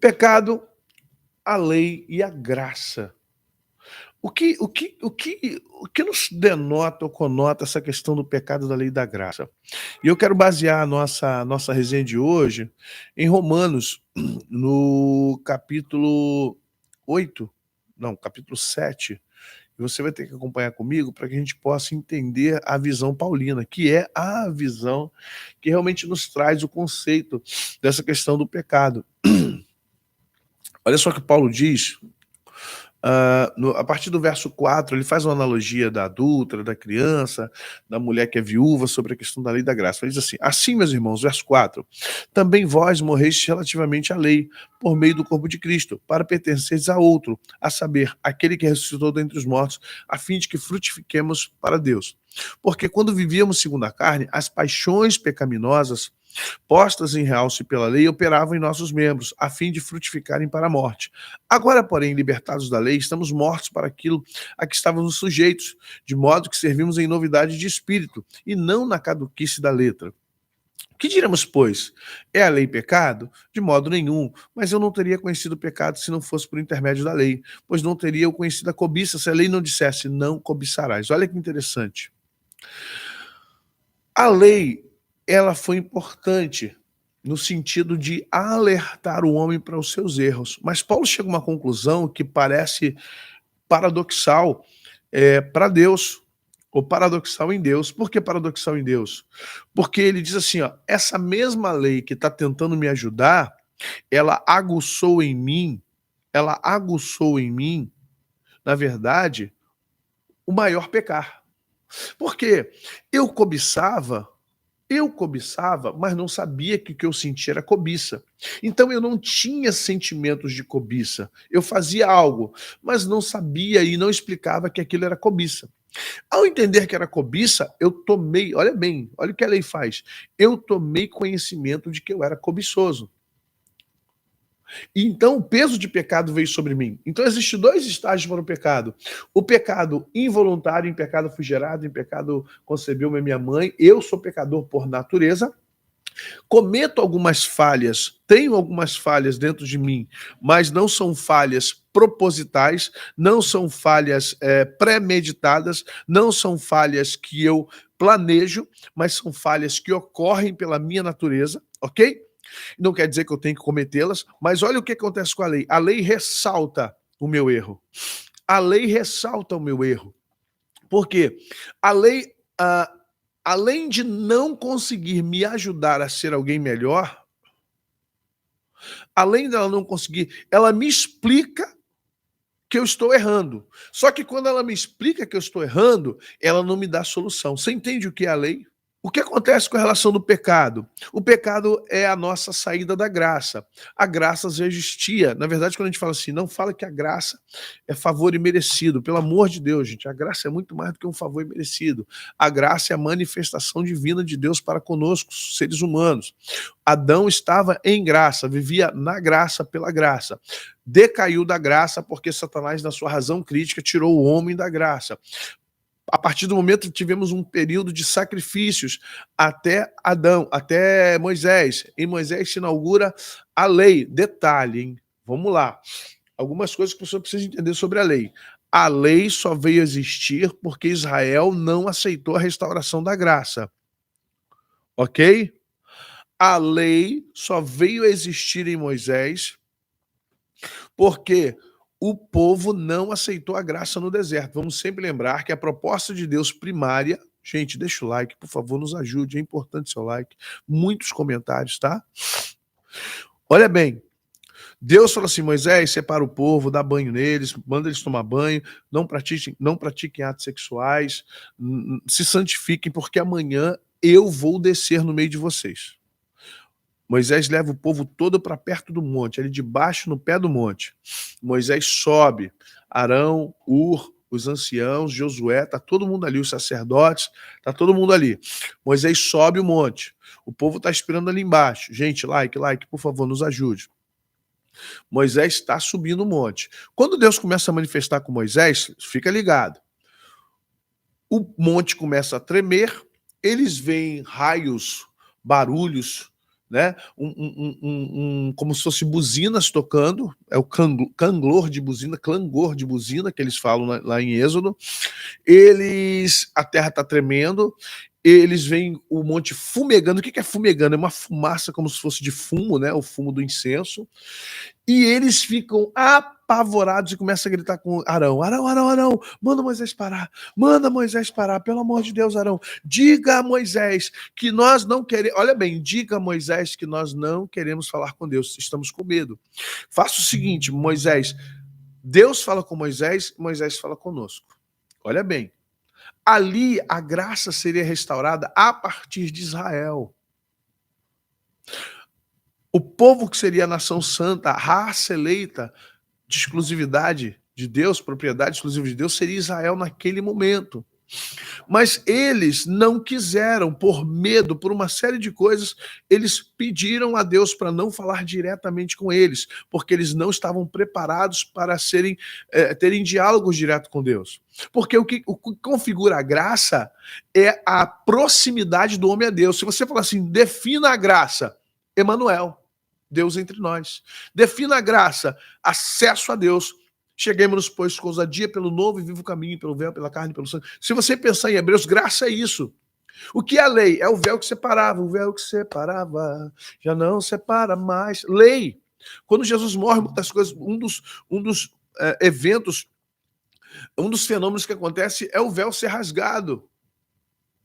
pecado, a lei e a graça. O que nos denota ou conota essa questão do pecado, da lei e da graça? E eu quero basear a nossa resenha de hoje em Romanos, no capítulo 8, não, capítulo 7. E você vai ter que acompanhar comigo para que a gente possa entender a visão paulina, que é a visão que realmente nos traz o conceito dessa questão do pecado. Olha só o que Paulo diz. A partir do verso 4, ele faz uma analogia da adúltera, da criança, da mulher que é viúva, sobre a questão da lei e da graça. Ele diz assim: assim, meus irmãos, verso 4, também vós morrestes relativamente à lei, por meio do corpo de Cristo, para pertenceres a outro, a saber, aquele que ressuscitou dentre os mortos, a fim de que frutifiquemos para Deus. Porque quando vivíamos segundo a carne, as paixões pecaminosas postas em realce pela lei, operavam em nossos membros, a fim de frutificarem para a morte. Agora, porém, libertados da lei, estamos mortos para aquilo a que estávamos sujeitos, de modo que servimos em novidade de espírito, e não na caduquice da letra. Que diremos, pois? É a lei pecado? De modo nenhum, mas eu não teria conhecido o pecado se não fosse por intermédio da lei, pois não teria eu conhecido a cobiça se a lei não dissesse, não cobiçarás. Olha que interessante. A lei, ela foi importante no sentido de alertar o homem para os seus erros. Mas Paulo chega a uma conclusão que parece paradoxal para Deus, ou paradoxal em Deus. Por que paradoxal em Deus? Porque ele diz assim, ó, essa mesma lei que está tentando me ajudar, ela aguçou em mim, na verdade, o maior pecar. Porque eu cobiçava, mas não sabia que o que eu sentia era cobiça. Então eu não tinha sentimentos de cobiça. Eu fazia algo, mas não sabia e não explicava que aquilo era cobiça. Ao entender que era cobiça, eu tomei, olha bem, olha o que a lei faz. Eu tomei conhecimento de que eu era cobiçoso. E então o peso de pecado veio sobre mim. Então existem dois estágios para o pecado. O pecado involuntário, em pecado fui gerado, em pecado concebeu-me minha mãe. Eu sou pecador por natureza. Cometo algumas falhas, tenho algumas falhas dentro de mim, mas não são falhas propositais, não são falhas premeditadas, não são falhas que eu planejo, mas são falhas que ocorrem pela minha natureza, ok? Não quer dizer que eu tenho que cometê-las, mas olha o que acontece com a lei. A lei ressalta o meu erro. A lei ressalta o meu erro. Por quê? A lei, além de não conseguir me ajudar a ser alguém melhor, além dela não conseguir, ela me explica que eu estou errando. Só que quando ela me explica que eu estou errando, ela não me dá solução. Você entende o que é a lei? O que acontece com a relação do pecado? O pecado é a nossa saída da graça. A graça já existia. Na verdade, quando a gente fala assim, não fala que a graça é favor imerecido. Pelo amor de Deus, gente, a graça é muito mais do que um favor imerecido. A graça é a manifestação divina de Deus para conosco, seres humanos. Adão estava em graça, vivia na graça, pela graça. Decaiu da graça porque Satanás, na sua razão crítica, tirou o homem da graça. A partir do momento que tivemos um período de sacrifícios até Adão, até Moisés. Em Moisés se inaugura a lei. Detalhe, hein? Vamos lá. Algumas coisas que a pessoa precisa entender sobre a lei. A lei só veio existir porque Israel não aceitou a restauração da graça. Ok? A lei só veio existir em Moisés porque o povo não aceitou a graça no deserto. Vamos sempre lembrar que a proposta de Deus primária... Gente, deixa o like, por favor, nos ajude. É importante seu like. Muitos comentários, tá? Olha bem. Deus falou assim, Moisés, separa o povo, dá banho neles, manda eles tomar banho, não pratiquem atos sexuais, se santifiquem, porque amanhã eu vou descer no meio de vocês. Moisés leva o povo todo para perto do monte, ali debaixo, no pé do monte. Moisés sobe, Arão, os anciãos, Josué, tá todo mundo ali, os sacerdotes, tá todo mundo ali. Moisés sobe o monte, o povo tá esperando ali embaixo. Gente, like, por favor, nos ajude. Moisés está subindo o monte. Quando Deus começa a manifestar com Moisés, fica ligado. O monte começa a tremer, eles veem raios, barulhos, né? Como se fosse buzinas tocando, é o clangor de buzina que eles falam lá em Êxodo. A terra está tremendo, eles veem o monte fumegando. O que é fumegando? É uma fumaça como se fosse de fumo, né? O fumo do incenso. E eles ficam apavorados e começam a gritar com Arão: Arão, Arão, Arão, manda Moisés parar, pelo amor de Deus, Arão, diga a Moisés que nós não queremos, olha bem, diga a Moisés que nós não queremos falar com Deus, estamos com medo. Faça o seguinte, Moisés, Deus fala com Moisés, Moisés fala conosco. Olha bem, ali a graça seria restaurada a partir de Israel. O povo que seria a nação santa, a raça eleita de exclusividade de Deus, propriedade exclusiva de Deus, seria Israel naquele momento. Mas eles não quiseram, por medo, por uma série de coisas, eles pediram a Deus para não falar diretamente com eles, porque eles não estavam preparados para terem diálogos direto com Deus. Porque o que configura a graça é a proximidade do homem a Deus. Se você falar assim, defina a graça, Emanuel, Deus entre nós. Defina a graça, acesso a Deus. Cheguemos, pois, com ousadia pelo novo e vivo caminho, pelo véu, pela carne, pelo sangue. Se você pensar em Hebreus, graça é isso. O que é a lei? É o véu que separava. O véu que separava já não separa mais. Lei. Quando Jesus morre, uma das coisas, um dos eventos, um dos fenômenos que acontece é o véu ser rasgado,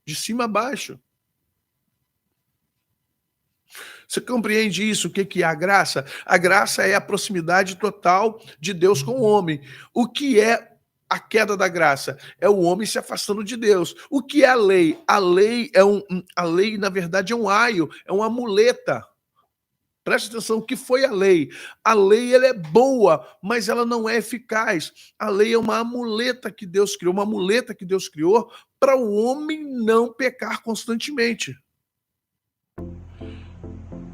de cima a baixo. Você compreende isso? O que é a graça? A graça é a proximidade total de Deus com o homem. O que é a queda da graça? É o homem se afastando de Deus. O que é a lei? A lei, na verdade, é um aio, é uma muleta. Preste atenção, o que foi a lei? A lei, ela é boa, mas ela não é eficaz. A lei é uma amuleta que Deus criou, para o homem não pecar constantemente.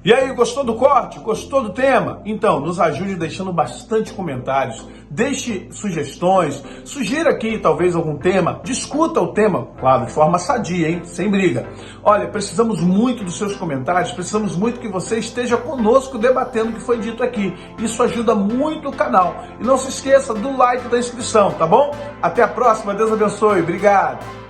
E aí, gostou do corte? Gostou do tema? Então, nos ajude deixando bastante comentários, deixe sugestões, sugira aqui talvez algum tema, discuta o tema, claro, de forma sadia, hein? Sem briga. Olha, precisamos muito dos seus comentários, precisamos muito que você esteja conosco debatendo o que foi dito aqui. Isso ajuda muito o canal. E não se esqueça do like e da inscrição, tá bom? Até a próxima, Deus abençoe, obrigado!